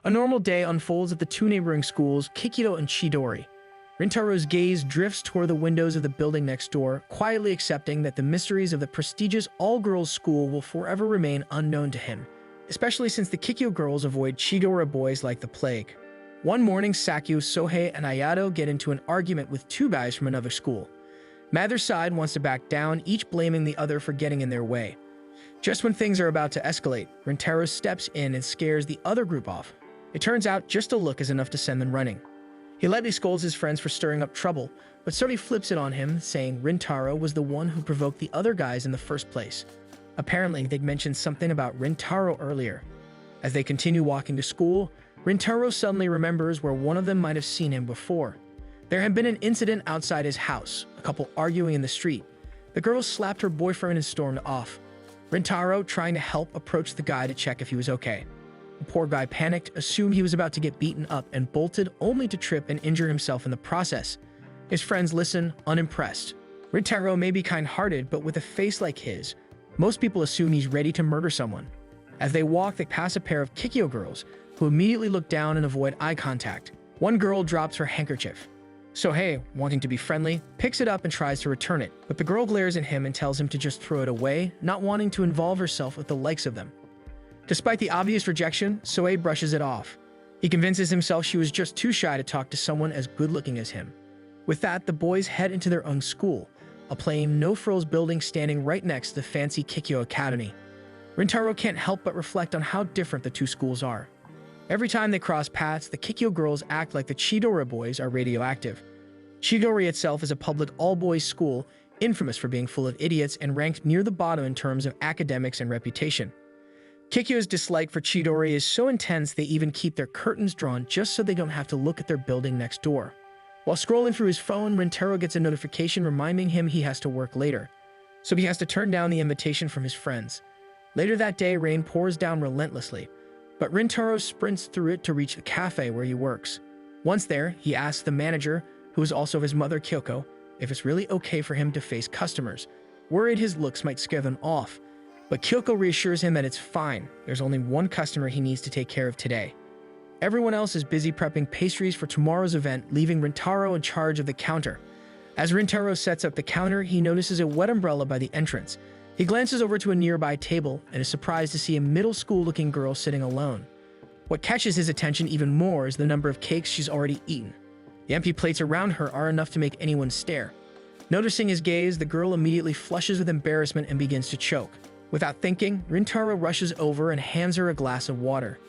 A normal day unfolds at the two neighboring schools, Kikito and Chidori. Rintaro's gaze drifts toward the windows of the building next door, quietly accepting that the mysteries of the prestigious all-girls school will forever remain unknown to him, especially since the Kikyo girls avoid Chidori boys like the plague. One morning, Sakyo, Sohei, and Ayato get into an argument with two guys from another school. Neither side wants to back down, each blaming the other for getting in their way. Just when things are about to escalate, Rintaro steps in and scares the other group off. It turns out just a look is enough to send them running. He lightly scolds his friends for stirring up trouble, but Sori flips it on him, saying Rintaro was the one who provoked the other guys in the first place. Apparently, they'd mentioned something about Rintaro earlier. As they continue walking to school, Rintaro suddenly remembers where one of them might have seen him before. There had been an incident outside his house, a couple arguing in the street. The girl slapped her boyfriend and stormed off. Rintaro, trying to help, approached the guy to check if he was okay. The poor guy panicked, assumed he was about to get beaten up, and bolted, only to trip and injure himself in the process. His friends listen, unimpressed. Rintaro may be kind-hearted, but with a face like his, most people assume he's ready to murder someone. As they walk, they pass a pair of Kikyo girls, who immediately look down and avoid eye contact. One girl drops her handkerchief. Sohei, wanting to be friendly, picks it up and tries to return it, but the girl glares at him and tells him to just throw it away, not wanting to involve herself with the likes of them. Despite the obvious rejection, Sohei brushes it off. He convinces himself she was just too shy to talk to someone as good-looking as him. With that, the boys head into their own school, a plain, no-frills building standing right next to the fancy Kikyo Academy. Rintaro can't help but reflect on how different the two schools are. Every time they cross paths, the Kikyo girls act like the Chidori boys are radioactive. Chidori itself is a public all-boys school, infamous for being full of idiots and ranked near the bottom in terms of academics and reputation. Kikyo's dislike for Chidori is so intense they even keep their curtains drawn just so they don't have to look at their building next door. While scrolling through his phone, Rintaro gets a notification reminding him he has to work later, so he has to turn down the invitation from his friends. Later that day, rain pours down relentlessly, but Rintaro sprints through it to reach the cafe where he works. Once there, he asks the manager, who is also his mother Kyoko, if it's really okay for him to face customers, worried his looks might scare them off. But Kyoko reassures him that it's fine, there's only one customer he needs to take care of today. Everyone else is busy prepping pastries for tomorrow's event, leaving Rintaro in charge of the counter. As Rintaro sets up the counter, he notices a wet umbrella by the entrance. He glances over to a nearby table and is surprised to see a middle school-looking girl sitting alone. What catches his attention even more is the number of cakes she's already eaten. The empty plates around her are enough to make anyone stare. Noticing his gaze, the girl immediately flushes with embarrassment and begins to choke. Without thinking, Rintaro rushes over and hands her a glass of water.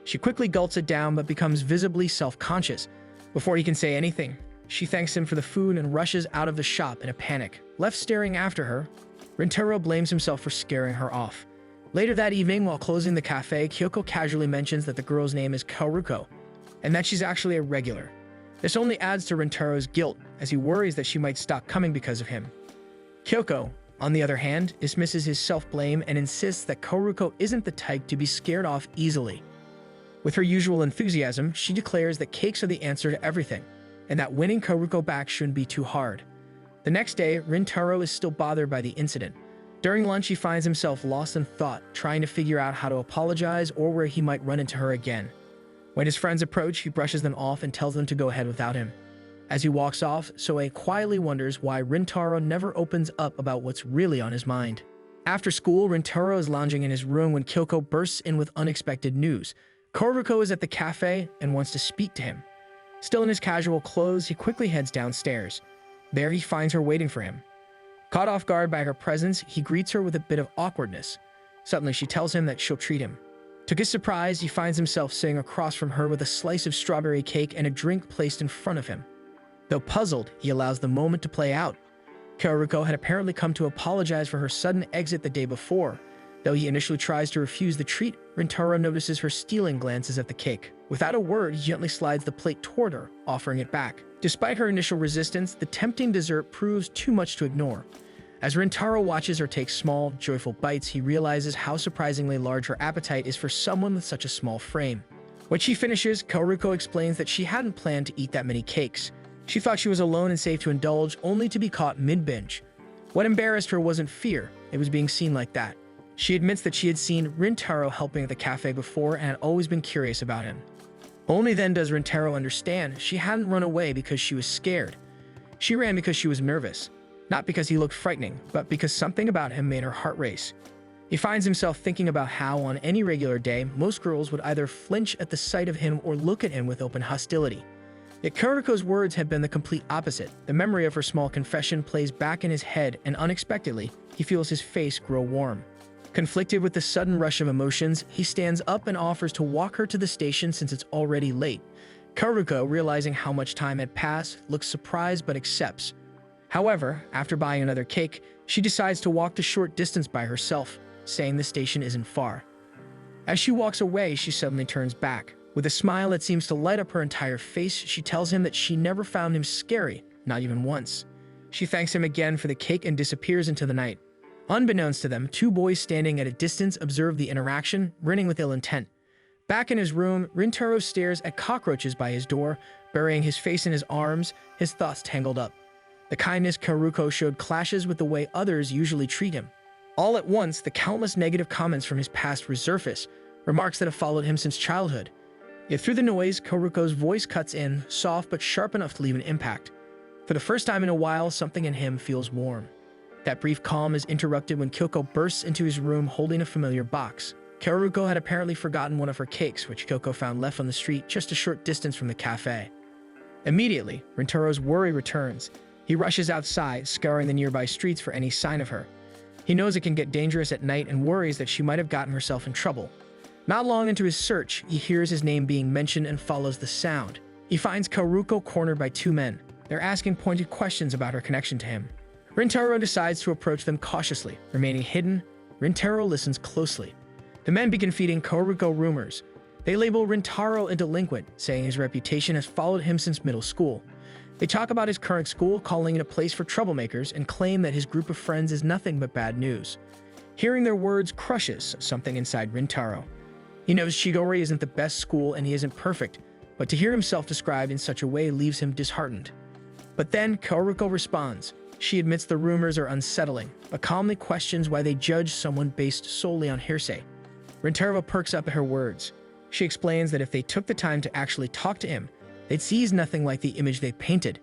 She quickly gulps it down but becomes visibly self-conscious. Before he can say anything, she thanks him for the food and rushes out of the shop in a panic. Left staring after her, Rintaro blames himself for scaring her off. Later that evening, while closing the cafe, Kyoko casually mentions that the girl's name is Kaoruko, and that she's actually a regular. This only adds to Rintaro's guilt, as he worries that she might stop coming because of him. Kyoko, on the other hand, dismisses his self-blame and insists that Kaoruko isn't the type to be scared off easily. With her usual enthusiasm, she declares that cakes are the answer to everything, and that winning Kaoruko back shouldn't be too hard. The next day, Rintaro is still bothered by the incident. During lunch, he finds himself lost in thought, trying to figure out how to apologize or where he might run into her again. When his friends approach, he brushes them off and tells them to go ahead without him. As he walks off, Sohei quietly wonders why Rintaro never opens up about what's really on his mind. After school, Rintaro is lounging in his room when Kyoko bursts in with unexpected news. Kaoruko is at the cafe and wants to speak to him. Still in his casual clothes, he quickly heads downstairs. There he finds her waiting for him. Caught off guard by her presence, he greets her with a bit of awkwardness. Suddenly, she tells him that she'll treat him. To his surprise, he finds himself sitting across from her with a slice of strawberry cake and a drink placed in front of him. Though puzzled, he allows the moment to play out. Kaoruko had apparently come to apologize for her sudden exit the day before. Though he initially tries to refuse the treat, Rintaro notices her stealing glances at the cake. Without a word, he gently slides the plate toward her, offering it back. Despite her initial resistance, the tempting dessert proves too much to ignore. As Rintaro watches her take small, joyful bites, he realizes how surprisingly large her appetite is for someone with such a small frame. When she finishes, Kaoruko explains that she hadn't planned to eat that many cakes. She thought she was alone and safe to indulge, only to be caught mid-binge. What embarrassed her wasn't fear, it was being seen like that. She admits that she had seen Rintaro helping at the cafe before and had always been curious about him. Only then does Rintaro understand she hadn't run away because she was scared. She ran because she was nervous, not because he looked frightening, but because something about him made her heart race. He finds himself thinking about how, on any regular day, most girls would either flinch at the sight of him or look at him with open hostility. Yet Karuko's words had been the complete opposite. The memory of her small confession plays back in his head, and unexpectedly, he feels his face grow warm. Conflicted with the sudden rush of emotions, he stands up and offers to walk her to the station since it's already late. Karuko, realizing how much time had passed, looks surprised but accepts. However, after buying another cake, she decides to walk the short distance by herself, saying the station isn't far. As she walks away, she suddenly turns back. With a smile that seems to light up her entire face, she tells him that she never found him scary, not even once. She thanks him again for the cake and disappears into the night. Unbeknownst to them, two boys standing at a distance observe the interaction, grinning with ill intent. Back in his room, Rintaro stares at cockroaches by his door, burying his face in his arms, his thoughts tangled up. The kindness Karuko showed clashes with the way others usually treat him. All at once, the countless negative comments from his past resurface, remarks that have followed him since childhood. Yet through the noise, Karuko's voice cuts in, soft but sharp enough to leave an impact. For the first time in a while, something in him feels warm. That brief calm is interrupted when Kyoko bursts into his room holding a familiar box. Karuko had apparently forgotten one of her cakes, which Kyoko found left on the street just a short distance from the cafe. Immediately, Rintaro's worry returns. He rushes outside, scouring the nearby streets for any sign of her. He knows it can get dangerous at night and worries that she might have gotten herself in trouble. Not long into his search, he hears his name being mentioned and follows the sound. He finds Karuko cornered by two men. They're asking pointed questions about her connection to him. Rintaro decides to approach them cautiously. Remaining hidden, Rintaro listens closely. The men begin feeding Karuko rumors. They label Rintaro a delinquent, saying his reputation has followed him since middle school. They talk about his current school, calling it a place for troublemakers, and claim that his group of friends is nothing but bad news. Hearing their words crushes something inside Rintaro. He knows Shigori isn't the best school and he isn't perfect, but to hear himself described in such a way leaves him disheartened. But then Karuko responds. She admits the rumors are unsettling, but calmly questions why they judge someone based solely on hearsay. Rintaro perks up at her words. She explains that if they took the time to actually talk to him, they'd see he's nothing like the image they painted.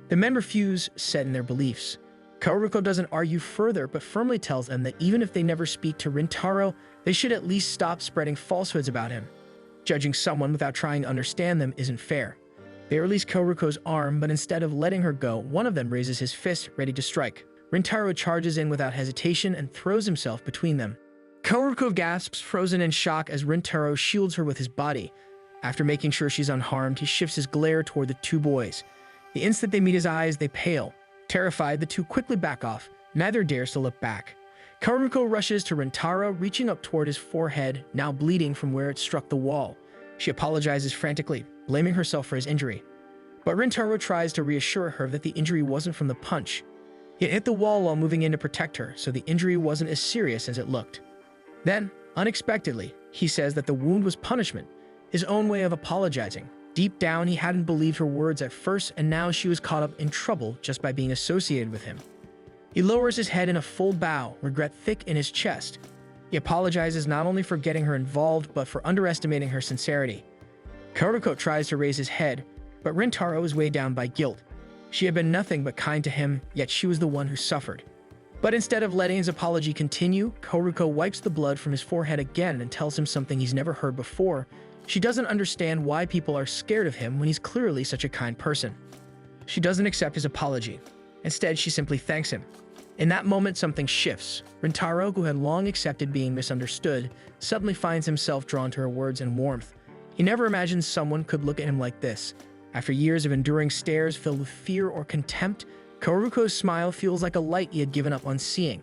The men refuse, set in their beliefs. Karuko doesn't argue further, but firmly tells them that even if they never speak to Rintaro, they should at least stop spreading falsehoods about him. Judging someone without trying to understand them isn't fair. They release Karuko's arm, but instead of letting her go, one of them raises his fist, ready to strike. Rintaro charges in without hesitation and throws himself between them. Karuko gasps, frozen in shock, as Rintaro shields her with his body. After making sure she's unharmed, he shifts his glare toward the two boys. The instant they meet his eyes, they pale. Terrified, the two quickly back off. Neither dares to look back. Karuko rushes to Rintaro, reaching up toward his forehead, now bleeding from where it struck the wall. She apologizes frantically, blaming herself for his injury. But Rintaro tries to reassure her that the injury wasn't from the punch. He had hit the wall while moving in to protect her, so the injury wasn't as serious as it looked. Then, unexpectedly, he says that the wound was punishment, his own way of apologizing. Deep down, he hadn't believed her words at first, and now she was caught up in trouble just by being associated with him. He lowers his head in a full bow, regret thick in his chest. He apologizes not only for getting her involved, but for underestimating her sincerity. Karuko tries to raise his head, but Rintaro is weighed down by guilt. She had been nothing but kind to him, yet she was the one who suffered. But instead of letting his apology continue, Karuko wipes the blood from his forehead again and tells him something he's never heard before. She doesn't understand why people are scared of him when he's clearly such a kind person. She doesn't accept his apology. Instead, she simply thanks him. In that moment, something shifts. Rintaro, who had long accepted being misunderstood, suddenly finds himself drawn to her words and warmth. He never imagined someone could look at him like this. After years of enduring stares filled with fear or contempt, Karuko's smile feels like a light he had given up on seeing.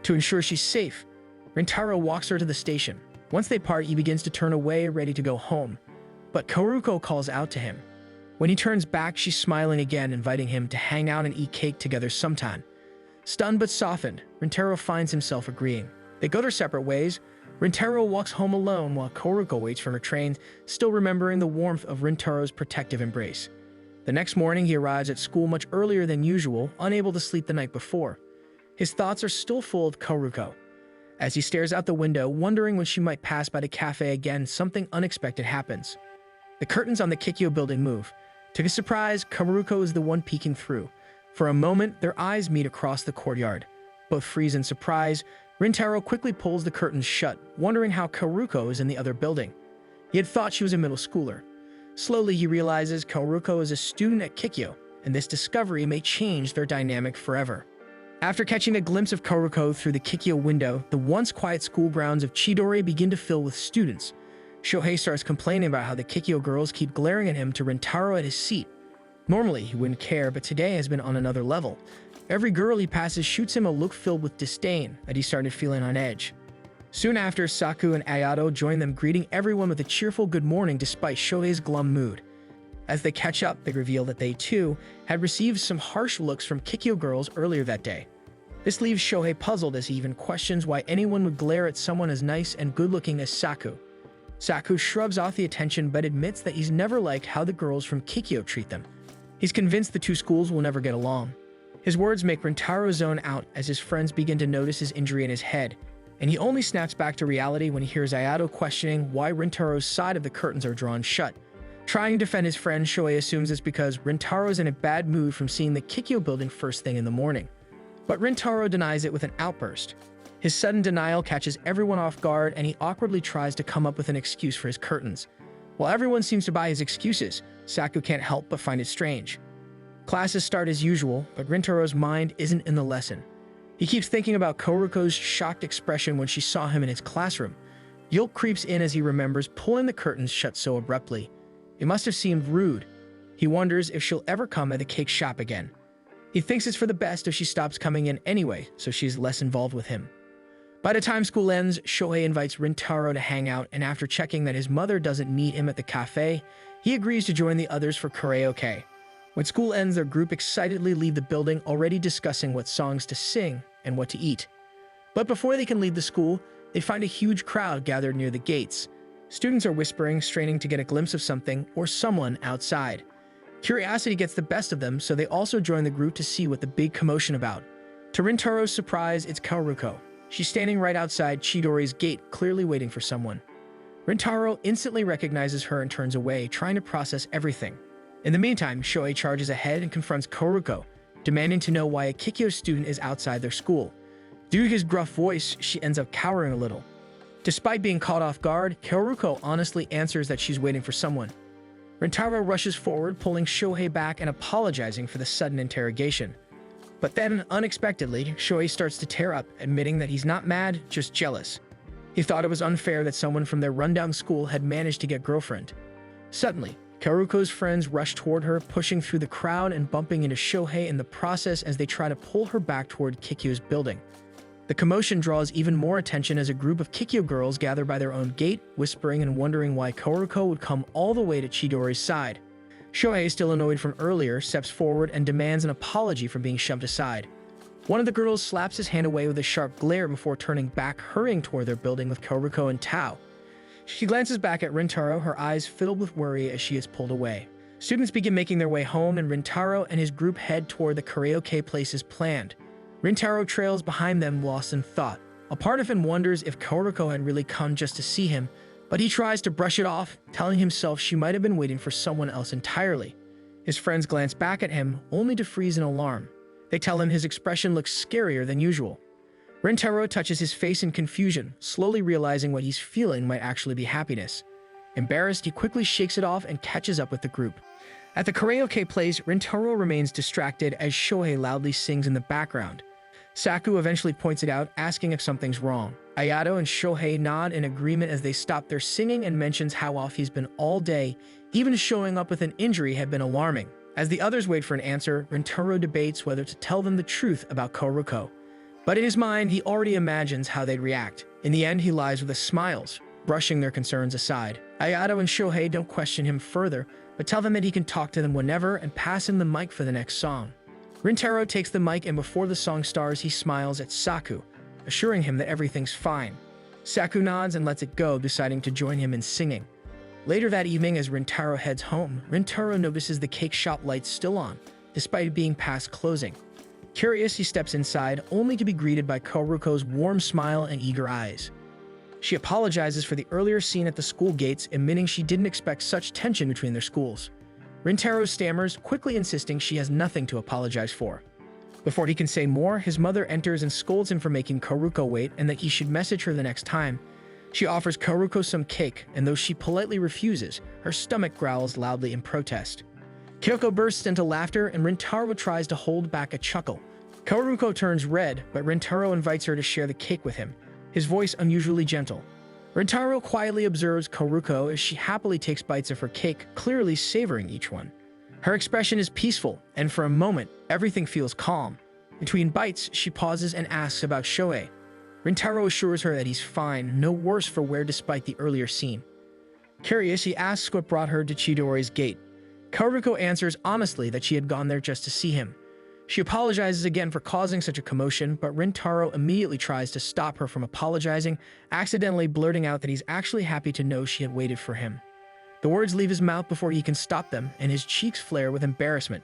To ensure she's safe, Rintaro walks her to the station. Once they part, he begins to turn away, ready to go home. But Karuko calls out to him. When he turns back, she's smiling again, inviting him to hang out and eat cake together sometime. Stunned but softened, Rintaro finds himself agreeing. They go their separate ways. Rintaro walks home alone while Karuko waits for her train, still remembering the warmth of Rintaro's protective embrace. The next morning, he arrives at school much earlier than usual, unable to sleep the night before. His thoughts are still full of Karuko. As he stares out the window, wondering when she might pass by the cafe again, something unexpected happens. The curtains on the Kikyo building move. To his surprise, Kaoruko is the one peeking through. For a moment, their eyes meet across the courtyard. Both freeze in surprise. Rintaro quickly pulls the curtains shut, wondering how Kaoruko is in the other building. He had thought she was a middle schooler. Slowly, he realizes Kaoruko is a student at Kikyo, and this discovery may change their dynamic forever. After catching a glimpse of Kaoruko through the Kikyo window, the once quiet school grounds of Chidori begin to fill with students. Shohei starts complaining about how the Kikyo girls keep glaring at him to Rintaro at his seat. Normally, he wouldn't care, but today has been on another level. Every girl he passes shoots him a look filled with disdain that he started feeling on edge. Soon after, Saku and Ayato join them, greeting everyone with a cheerful good morning despite Shohei's glum mood. As they catch up, they reveal that they, too, had received some harsh looks from Kikyo girls earlier that day. This leaves Shohei puzzled as he even questions why anyone would glare at someone as nice and good-looking as Saku. Saku shrugs off the attention but admits that he's never liked how the girls from Kikyo treat them. He's convinced the two schools will never get along. His words make Rintaro zone out as his friends begin to notice his injury in his head, and he only snaps back to reality when he hears Ayato questioning why Rintaro's side of the curtains are drawn shut. Trying to defend his friend, Shohei assumes it's because Rintaro is in a bad mood from seeing the Kikyo building first thing in the morning. But Rintaro denies it with an outburst. His sudden denial catches everyone off guard, and he awkwardly tries to come up with an excuse for his curtains. While everyone seems to buy his excuses, Saku can't help but find it strange. Classes start as usual, but Rintaro's mind isn't in the lesson. He keeps thinking about Kaoruko's shocked expression when she saw him in his classroom. Guilt creeps in as he remembers pulling the curtains shut so abruptly. It must have seemed rude. He wonders if she'll ever come at the cake shop again. He thinks it's for the best if she stops coming in anyway, so she's less involved with him. By the time school ends, Shohei invites Rintaro to hang out, and after checking that his mother doesn't meet him at the cafe, he agrees to join the others for karaoke. When school ends, their group excitedly leave the building, already discussing what songs to sing and what to eat. But before they can leave the school, they find a huge crowd gathered near the gates. Students are whispering, straining to get a glimpse of something or someone outside. Curiosity gets the best of them, so they also join the group to see what the big commotion about. To Rintaro's surprise, it's Kaoruko. She's standing right outside Chidori's gate, clearly waiting for someone. Rintaro instantly recognizes her and turns away, trying to process everything. In the meantime, Shohei charges ahead and confronts Kaoruko, demanding to know why a Kikyo student is outside their school. Due to his gruff voice, she ends up cowering a little. Despite being caught off guard, Kaoruko honestly answers that she's waiting for someone. Rintaro rushes forward, pulling Shohei back and apologizing for the sudden interrogation. But then, unexpectedly, Shohei starts to tear up, admitting that he's not mad, just jealous. He thought it was unfair that someone from their rundown school had managed to get girlfriend. Suddenly, Kaoruko's friends rush toward her, pushing through the crowd and bumping into Shohei in the process as they try to pull her back toward Kikyo's building. The commotion draws even more attention as a group of Kikyo girls gather by their own gate, whispering and wondering why Kaoruko would come all the way to Chidori's side. Shohei, still annoyed from earlier, steps forward and demands an apology for being shoved aside. One of the girls slaps his hand away with a sharp glare before turning back, hurrying toward their building with Kaoruko and Tao. She glances back at Rintaro, her eyes filled with worry as she is pulled away. Students begin making their way home, and Rintaro and his group head toward the karaoke place as planned. Rintaro trails behind them, lost in thought. A part of him wonders if Kaoruko had really come just to see him, but he tries to brush it off, telling himself she might have been waiting for someone else entirely. His friends glance back at him, only to freeze in alarm. They tell him his expression looks scarier than usual. Rintaro touches his face in confusion, slowly realizing what he's feeling might actually be happiness. Embarrassed, he quickly shakes it off and catches up with the group. At the karaoke place, Rintaro remains distracted as Shohei loudly sings in the background. Saku eventually points it out, asking if something's wrong. Ayato and Shohei nod in agreement as they stop their singing and mentions how off he's been all day. Even showing up with an injury had been alarming. As the others wait for an answer, Rintaro debates whether to tell them the truth about Kaoruko. But in his mind, he already imagines how they'd react. In the end, he lies with a smiles, brushing their concerns aside. Ayato and Shohei don't question him further, but tell them that he can talk to them whenever and pass him the mic for the next song. Rintaro takes the mic, and before the song starts, he smiles at Saku, assuring him that everything's fine. Saku nods and lets it go, deciding to join him in singing. Later that evening, as Rintaro heads home, Rintaro notices the cake shop lights still on, despite it being past closing. Curious, he steps inside, only to be greeted by Kaoruko's warm smile and eager eyes. She apologizes for the earlier scene at the school gates, admitting she didn't expect such tension between their schools. Rintaro stammers, quickly insisting she has nothing to apologize for. Before he can say more, his mother enters and scolds him for making Kaoruko wait and that he should message her the next time. She offers Kaoruko some cake, and though she politely refuses, her stomach growls loudly in protest. Kyoko bursts into laughter, and Rintaro tries to hold back a chuckle. Kaoruko turns red, but Rintaro invites her to share the cake with him, his voice unusually gentle. Rintaro quietly observes Kaoruko as she happily takes bites of her cake, clearly savoring each one. Her expression is peaceful, and for a moment, everything feels calm. Between bites, she pauses and asks about Shohei. Rintaro assures her that he's fine, no worse for wear despite the earlier scene. Curious, he asks what brought her to Chidori's gate. Kaoruko answers honestly that she had gone there just to see him. She apologizes again for causing such a commotion, but Rintaro immediately tries to stop her from apologizing, accidentally blurting out that he's actually happy to know she had waited for him. The words leave his mouth before he can stop them, and his cheeks flare with embarrassment.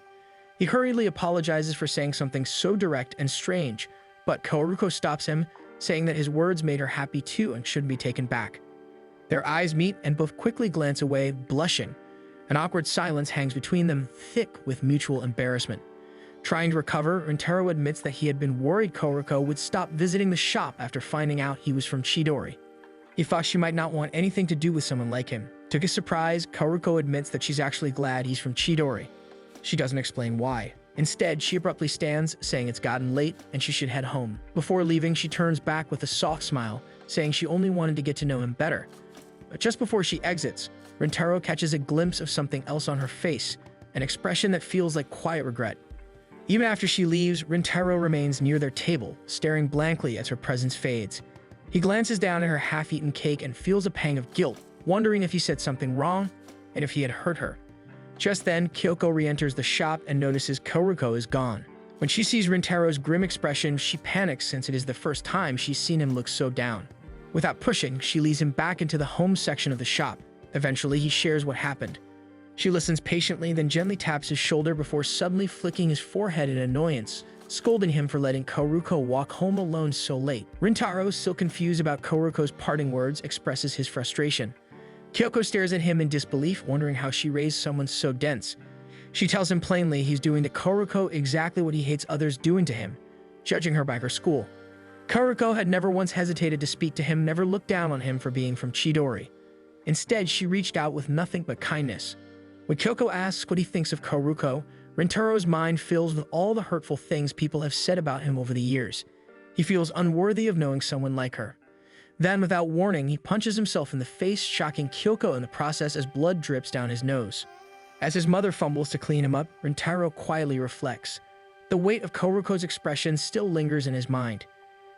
He hurriedly apologizes for saying something so direct and strange, but Kaoruko stops him, saying that his words made her happy too and shouldn't be taken back. Their eyes meet and both quickly glance away, blushing. An awkward silence hangs between them, thick with mutual embarrassment. Trying to recover, Rintaro admits that he had been worried Kaoruko would stop visiting the shop after finding out he was from Chidori. He thought she might not want anything to do with someone like him. To his surprise, Kaoruko admits that she's actually glad he's from Chidori. She doesn't explain why. Instead, she abruptly stands, saying it's gotten late and she should head home. Before leaving, she turns back with a soft smile, saying she only wanted to get to know him better. But just before she exits, Rintaro catches a glimpse of something else on her face, an expression that feels like quiet regret. Even after she leaves, Rintaro remains near their table, staring blankly as her presence fades. He glances down at her half-eaten cake and feels a pang of guilt, wondering if he said something wrong and if he had hurt her. Just then, Kyoko re-enters the shop and notices Kaoruko is gone. When she sees Rintaro's grim expression, she panics since it is the first time she's seen him look so down. Without pushing, she leads him back into the home section of the shop. Eventually, he shares what happened. She listens patiently, then gently taps his shoulder before suddenly flicking his forehead in annoyance, scolding him for letting Kaoruko walk home alone so late. Rintaro, still confused about Kaoruko's parting words, expresses his frustration. Kyoko stares at him in disbelief, wondering how she raised someone so dense. She tells him plainly he's doing to Kaoruko exactly what he hates others doing to him, judging her by her school. Kaoruko had never once hesitated to speak to him, never looked down on him for being from Chidori. Instead, she reached out with nothing but kindness. When Kyoko asks what he thinks of Kaoruko, Rintaro's mind fills with all the hurtful things people have said about him over the years. He feels unworthy of knowing someone like her. Then, without warning, he punches himself in the face, shocking Kyoko in the process as blood drips down his nose. As his mother fumbles to clean him up, Rintaro quietly reflects. The weight of Kaoruko's expression still lingers in his mind.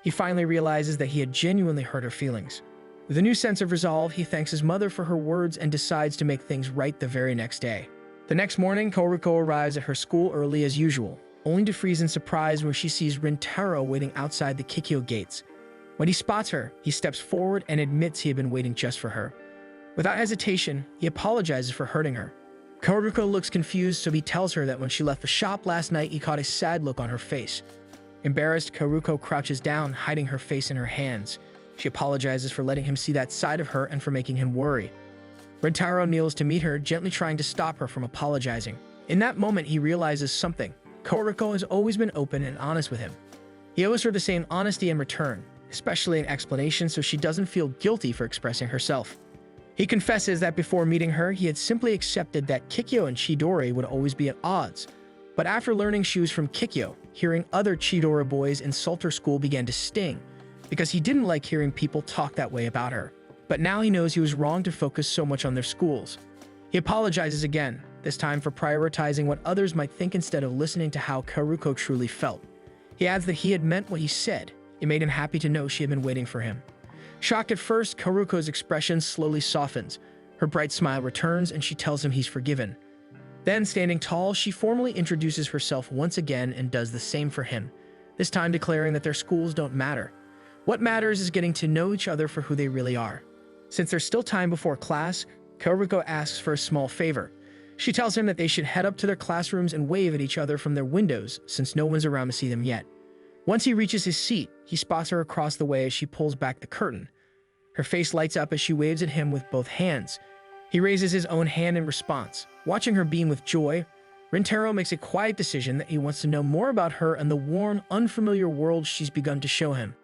He finally realizes that he had genuinely hurt her feelings. With a new sense of resolve, he thanks his mother for her words and decides to make things right the very next day. The next morning, Kaoruko arrives at her school early as usual, only to freeze in surprise when she sees Rintaro waiting outside the Kikyo gates. When he spots her, he steps forward and admits he had been waiting just for her. Without hesitation, he apologizes for hurting her. Kaoruko looks confused, so he tells her that when she left the shop last night, he caught a sad look on her face. Embarrassed, Kaoruko crouches down, hiding her face in her hands. She apologizes for letting him see that side of her and for making him worry. Rintaro kneels to meet her, gently trying to stop her from apologizing. In that moment, he realizes something. Kaoruko has always been open and honest with him. He owes her the same honesty in return, especially in explanation, so she doesn't feel guilty for expressing herself. He confesses that before meeting her, he had simply accepted that Kikyo and Chidori would always be at odds. But after learning she was from Kikyo, hearing other Chidori boys insult her school began to sting, because he didn't like hearing people talk that way about her. But now he knows he was wrong to focus so much on their schools. He apologizes again, this time for prioritizing what others might think instead of listening to how Kaoruko truly felt. He adds that he had meant what he said. It made him happy to know she had been waiting for him. Shocked at first, Kaoruko's expression slowly softens. Her bright smile returns and she tells him he's forgiven. Then, standing tall, she formally introduces herself once again and does the same for him, this time declaring that their schools don't matter. What matters is getting to know each other for who they really are. Since there's still time before class, Kaoruko asks for a small favor. She tells him that they should head up to their classrooms and wave at each other from their windows, since no one's around to see them yet. Once he reaches his seat, he spots her across the way as she pulls back the curtain. Her face lights up as she waves at him with both hands. He raises his own hand in response. Watching her beam with joy, Rintaro makes a quiet decision that he wants to know more about her and the worn, unfamiliar world she's begun to show him.